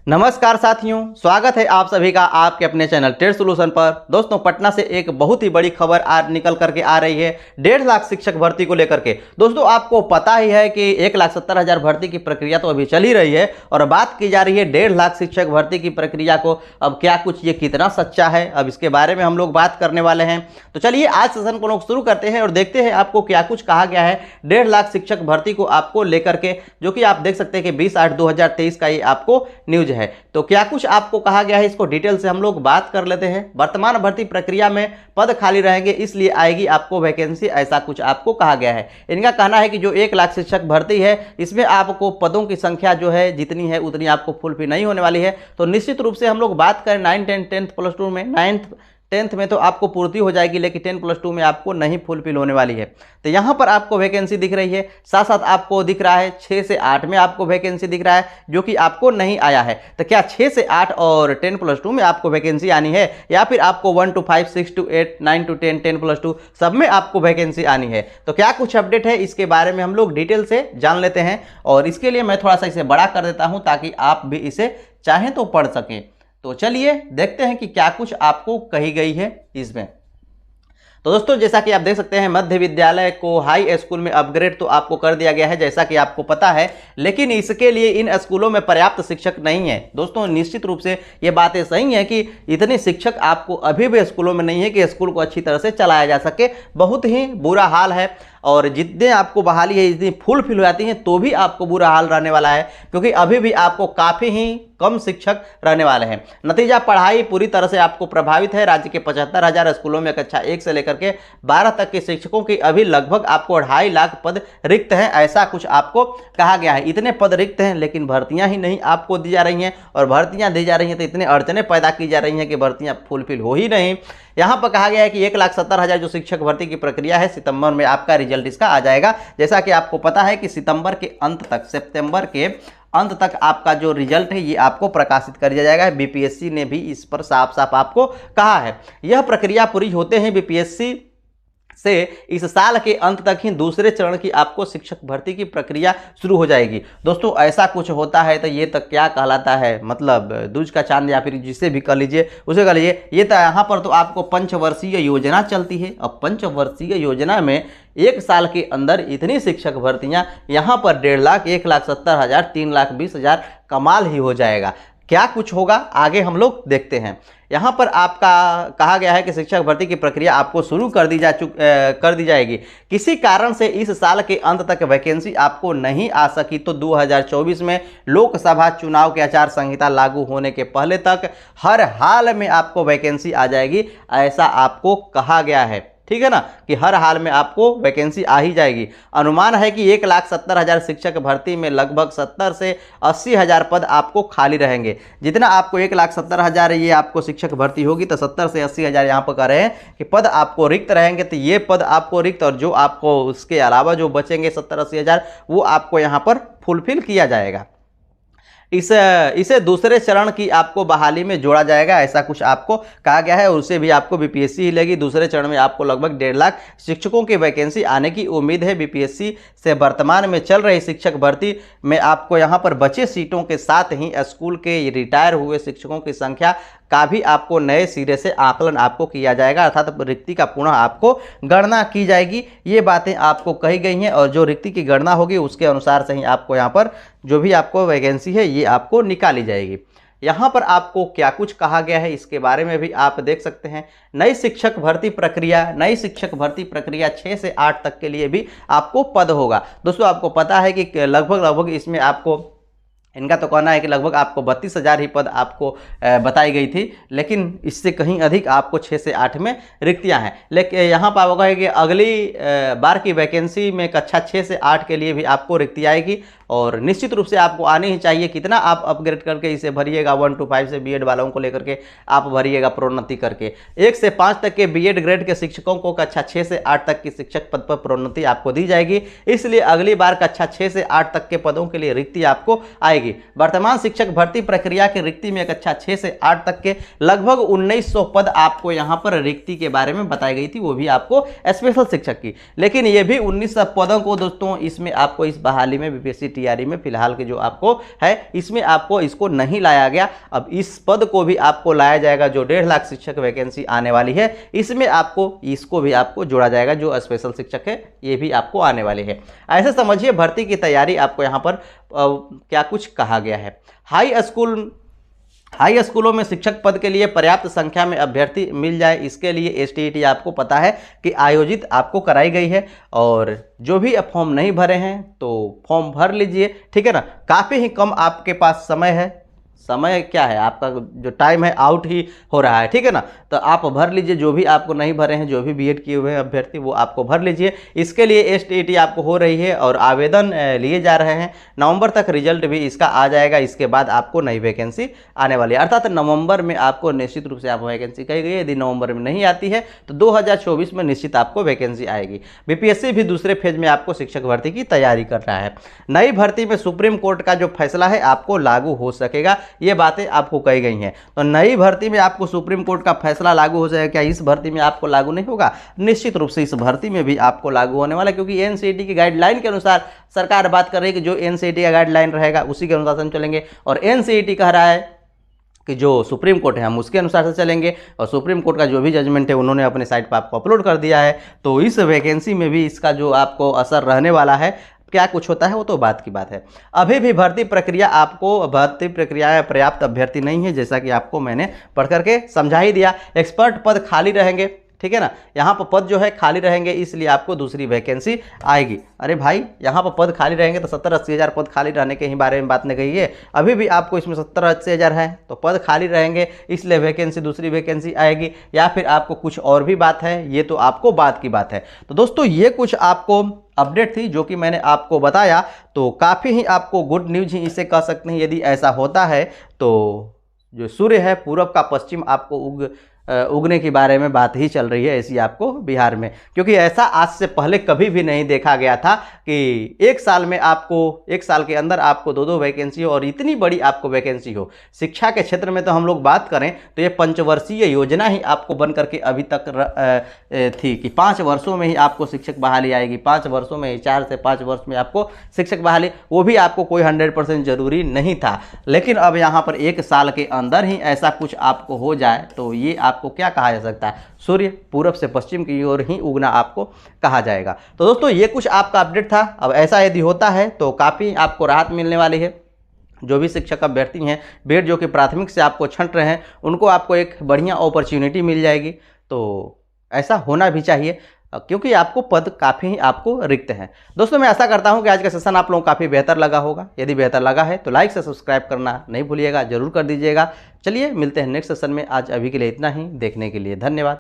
नमस्कार साथियों, स्वागत है आप सभी का आपके अपने चैनल टेट सॉल्यूशन पर। दोस्तों, पटना से एक बहुत ही बड़ी खबर आज निकल करके आ रही है 1.5 लाख शिक्षक भर्ती को लेकर के। दोस्तों, आपको पता ही है कि 1,70,000 भर्ती की प्रक्रिया तो अभी चल ही रही है और बात की जा रही है 1.5 लाख शिक्षक भर्ती की प्रक्रिया को। अब क्या कुछ ये कितना सच्चा है, अब इसके बारे में हम लोग बात करने वाले हैं। तो चलिए आज सेशन को लोग शुरू करते हैं और देखते हैं आपको क्या कुछ कहा गया है 1.5 लाख शिक्षक भर्ती को आपको लेकर के, जो कि आप देख सकते हैं कि 20/8/2023 का ये आपको न्यूज है। तो क्या कुछ आपको कहा गया है, इसको डिटेल से हम लोग बात कर लेते हैं। वर्तमान भर्ती प्रक्रिया में पद खाली रहेंगे, इसलिए आएगी आपको वैकेंसी, ऐसा कुछ आपको कहा गया है। इनका कहना है कि जो 1 लाख शिक्षक भर्ती है, इसमें आपको पदों की संख्या जो है जितनी है उतनी आपको फुलफिल नहीं होने वाली है। तो निश्चित रूप से हम लोग बात करें 9, 10, 10th प्लस 2 में, 9th 10th में तो आपको पूर्ति हो जाएगी, लेकिन 10 प्लस 2 में आपको नहीं फुलफिल होने वाली है। तो यहाँ पर आपको वैकेंसी दिख रही है, साथ साथ आपको दिख रहा है 6 से 8 में आपको वैकेंसी दिख रहा है, जो कि आपको नहीं आया है। तो क्या 6 से 8 और 10 प्लस 2 में आपको वैकेंसी आनी है, या फिर आपको 1 to 5, 6 to 8, 9 to 10, 10 प्लस 2 सब में आपको वैकेंसी आनी है? तो क्या कुछ अपडेट है, इसके बारे में हम लोग डिटेल से जान लेते हैं। और इसके लिए मैं थोड़ा सा इसे बड़ा कर देता हूँ ताकि आप भी इसे चाहें तो पढ़ सकें। तो चलिए देखते हैं कि क्या कुछ आपको कही गई है इसमें। तो दोस्तों, जैसा कि आप देख सकते हैं, मध्य विद्यालय को हाई स्कूल में अपग्रेड तो आपको कर दिया गया है, जैसा कि आपको पता है, लेकिन इसके लिए इन स्कूलों में पर्याप्त शिक्षक नहीं है। दोस्तों, निश्चित रूप से ये बातें सही हैं कि इतने शिक्षक आपको अभी भी स्कूलों में नहीं है कि स्कूल को अच्छी तरह से चलाया जा सके। बहुत ही बुरा हाल है, और जितने आपको बहाली है इतनी फुलफिल हो जाती हैं तो भी आपको बुरा हाल रहने वाला है, क्योंकि अभी भी आपको काफ़ी ही कम शिक्षक रहने वाले हैं। नतीजा, पढ़ाई पूरी तरह से आपको प्रभावित है। राज्य के 75,000 स्कूलों में कक्षा 1 से लेकर के 12 तक के शिक्षकों की अभी लगभग आपको 2.5 लाख पद रिक्त हैं, ऐसा कुछ आपको कहा गया है। इतने पद रिक्त हैं, लेकिन भर्तियां ही नहीं आपको दी जा रही हैं, और भर्तियां दी जा रही हैं तो इतने अड़चने पैदा की जा रही हैं कि भर्तियां फुलफिल हो ही नहीं। यहाँ पर कहा गया है कि 1,70,000 जो शिक्षक भर्ती की प्रक्रिया है, सितंबर में आपका रिजल्ट इसका आ जाएगा। जैसा कि आपको पता है कि सितंबर के अंत तक, सितंबर के अंत तक आपका जो रिजल्ट है ये आपको प्रकाशित कर दिया जाएगा। बीपीएससी ने भी इस पर साफ साफ आपको कहा है। यह प्रक्रिया पूरी होते हैं बीपीएससी से इस साल के अंत तक ही दूसरे चरण की आपको शिक्षक भर्ती की प्रक्रिया शुरू हो जाएगी। दोस्तों, ऐसा कुछ होता है तो ये तो क्या कहलाता है, मतलब दूज का चांद, या फिर जिसे भी कर लीजिए उसे कर लीजिए। ये तो यहाँ पर तो आपको पंचवर्षीय योजना चलती है। अब पंचवर्षीय योजना में 1 साल के अंदर इतनी शिक्षक भर्तियाँ, यहाँ पर 1.5 लाख, 1,70,000, 3,20,000, कमाल ही हो जाएगा। क्या कुछ होगा आगे हम लोग देखते हैं। यहाँ पर आपका कहा गया है कि शिक्षक भर्ती की प्रक्रिया आपको शुरू कर दी जाएगी। किसी कारण से इस साल के अंत तक वैकेंसी आपको नहीं आ सकी तो 2024 में लोकसभा चुनाव के आचार संहिता लागू होने के पहले तक हर हाल में आपको वैकेंसी आ जाएगी, ऐसा आपको कहा गया है। ठीक है ना, कि हर हाल में आपको वैकेंसी आ ही जाएगी। अनुमान है कि 1,70,000 शिक्षक भर्ती में लगभग 70 से 80,000 पद आपको खाली रहेंगे। जितना आपको 1,70,000 ये आपको शिक्षक भर्ती होगी, तो 70 से 80,000 यहाँ पर कह रहे हैं कि पद आपको रिक्त रहेंगे। तो ये पद आपको रिक्त, और जो आपको उसके अलावा जो बचेंगे 70-80,000, वो आपको यहाँ पर फुलफिल किया जाएगा। इसे दूसरे चरण की आपको बहाली में जोड़ा जाएगा, ऐसा कुछ आपको कहा गया है। और उसे भी आपको बीपीएससी ही लेगी। दूसरे चरण में आपको लगभग 1.5 लाख शिक्षकों की वैकेंसी आने की उम्मीद है। बीपीएससी से वर्तमान में चल रही शिक्षक भर्ती में आपको यहाँ पर बचे सीटों के साथ ही स्कूल के रिटायर हुए शिक्षकों की संख्या का भी आपको नए सिरे से आकलन आपको किया जाएगा, अर्थात रिक्ति का पुनः आपको गणना की जाएगी। ये बातें आपको कही गई हैं, और जो रिक्ति की गणना होगी उसके अनुसार से ही आपको यहाँ पर जो भी आपको वैकेंसी है ये आपको निकाली जाएगी। यहाँ पर आपको क्या कुछ कहा गया है, इसके बारे में भी आप देख सकते हैं। नई शिक्षक भर्ती प्रक्रिया 6 से 8 तक के लिए भी आपको पद होगा। दोस्तों, आपको पता है कि लगभग इसमें आपको, इनका तो कहना है कि लगभग आपको 32,000 ही पद आपको बताई गई थी, लेकिन इससे कहीं अधिक आपको 6 से 8 में रिक्तियां हैं। लेकिन यहाँ पर होगा कि अगली बार की वैकेंसी में कक्षा 6 से 8 के लिए भी आपको रिक्ति आएगी, और निश्चित रूप से आपको आनी ही चाहिए। कितना आप अपग्रेड करके इसे भरिएगा, 1 to 5 से बीएड वालों को लेकर के आप भरिएगा प्रोन्नति करके। 1 से 5 तक के बीएड ग्रेड के शिक्षकों को कक्षा 6 से 8 तक की शिक्षक पद पर प्रोन्नति आपको दी जाएगी। इसलिए अगली बार कक्षा 6 से 8 तक के पदों के लिए रिक्ति आपको आएगी। वर्तमान शिक्षक भर्ती प्रक्रिया की रिक्ति में कक्षा 6 से 8 तक के लगभग 1900 पद आपको यहाँ पर रिक्ति के बारे में बताई गई थी, वो भी आपको स्पेशल शिक्षक की। लेकिन ये भी 1900 पदों को दोस्तों इसमें आपको इस बहाली में बीपीएससी NCTRE में फिलहाल के जो आपको है इसमें आपको इसको नहीं लाया गया। अब इस पद को भी आपको लाया जाएगा, जो 1.5 लाख शिक्षक वैकेंसी आने वाली है इसमें आपको इसको भी आपको जोड़ा जाएगा, जो स्पेशल शिक्षक है ये भी आपको आने वाले हैं। ऐसे समझिए भर्ती की तैयारी आपको यहाँ पर क्या कुछ कहा गया है। हाई स्कूलों में शिक्षक पद के लिए पर्याप्त संख्या में अभ्यर्थी मिल जाए, इसके लिए STET आपको पता है कि आयोजित आपको कराई गई है। और जो भी फॉर्म नहीं भरे हैं तो फॉर्म भर लीजिए, ठीक है ना। काफ़ी ही कम आपके पास समय है, समय क्या है आपका जो टाइम है आउट ही हो रहा है, ठीक है ना। तो आप भर लीजिए, जो भी आपको नहीं भरे हैं, जो भी B.Ed किए हुए हैं अभ्यर्थी वो आपको भर लीजिए। इसके लिए STET आपको हो रही है और आवेदन लिए जा रहे हैं। नवंबर तक रिजल्ट भी इसका आ जाएगा, इसके बाद आपको नई वैकेंसी आने वाली है। अर्थात नवंबर में आपको निश्चित रूप से आप वैकेंसी कही गई है। यदि नवंबर में नहीं आती है तो 2024 में निश्चित आपको वैकेंसी आएगी। BPSC भी दूसरे फेज में आपको शिक्षक भर्ती की तैयारी कर रहा है। नई भर्ती में सुप्रीम कोर्ट का जो फैसला है आपको लागू हो सकेगा, ये बातें आपको कही गई हैं। तो नई भर्ती में आपको सुप्रीम कोर्ट का फैसला लागू हो जाएगा, क्या इस भर्ती में आपको लागू नहीं होगा? निश्चित रूप से इस भर्ती में भी आपको लागू होने वाला है, क्योंकि NCERT की गाइडलाइन के अनुसार सरकार बात कर रही है कि जो NCERT का गाइडलाइन रहेगा उसी के अनुसार हम चलेंगे। और NCERT कह रहा है कि जो सुप्रीम कोर्ट है हम उसके अनुसार से चलेंगे, और सुप्रीम कोर्ट का जो भी जजमेंट है उन्होंने अपने साइट पर आपको अपलोड कर दिया है। तो इस वैकेंसी में भी इसका जो आपको असर रहने वाला है, क्या कुछ होता है वो तो बात की बात है। अभी भी भर्ती प्रक्रिया पर्याप्त अभ्यर्थी नहीं है, जैसा कि आपको मैंने पढ़ करके समझा ही दिया। एक्सपर्ट पद खाली रहेंगे, ठीक है ना। यहाँ पर पद जो है खाली रहेंगे, इसलिए आपको दूसरी वैकेंसी आएगी। अरे भाई यहाँ पर पद खाली रहेंगे तो 70-80 हज़ार पद खाली रहने के ही बारे में बात नहीं कही है। अभी भी आपको इसमें 70-80 हज़ार है तो पद खाली रहेंगे, इसलिए वैकेंसी दूसरी वैकेंसी आएगी। या फिर आपको कुछ और भी बात है, ये तो आपको बात की बात है। तो दोस्तों ये कुछ आपको अपडेट थी जो कि मैंने आपको बताया, तो काफ़ी ही आपको गुड न्यूज ही इसे कह सकते हैं। यदि ऐसा होता है तो जो सूर्य है पूरब का पश्चिम आपको उगने के बारे में बात ही चल रही है ऐसी आपको बिहार में, क्योंकि ऐसा आज से पहले कभी भी नहीं देखा गया था कि एक साल के अंदर आपको 2-2 वैकेंसी हो और इतनी बड़ी आपको वैकेंसी हो। शिक्षा के क्षेत्र में तो हम लोग बात करें तो ये पंचवर्षीय योजना ही आपको बन करके अभी तक थी कि 5 वर्षों में ही आपको शिक्षक बहाली आएगी, 5 वर्षों में ही, 4 से 5 वर्ष में आपको शिक्षक बहाली, वो भी आपको कोई 100% जरूरी नहीं था। लेकिन अब यहाँ पर 1 साल के अंदर ही ऐसा कुछ आपको हो जाए तो ये आपको क्या कहा जा सकता है, सूर्य पूरब से पश्चिम की ओर ही उगना आपको कहा जाएगा। तो दोस्तों ये कुछ आपका अपडेट था। अब ऐसा यदि होता है तो काफ़ी आपको राहत मिलने वाली है। जो भी शिक्षक अभ्यर्थी हैं B.Ed जो कि प्राथमिक से आपको छंट रहे हैं उनको आपको एक बढ़िया अपॉर्चुनिटी मिल जाएगी। तो ऐसा होना भी चाहिए, क्योंकि आपको पद काफ़ी ही आपको रिक्त हैं। दोस्तों मैं आशा करता हूं कि आज का सेशन आप लोगों को काफ़ी बेहतर लगा होगा। यदि बेहतर लगा है तो लाइक से सब्सक्राइब करना नहीं भूलिएगा, जरूर कर दीजिएगा। चलिए मिलते हैं नेक्स्ट सेशन में। आज अभी के लिए इतना ही, देखने के लिए धन्यवाद।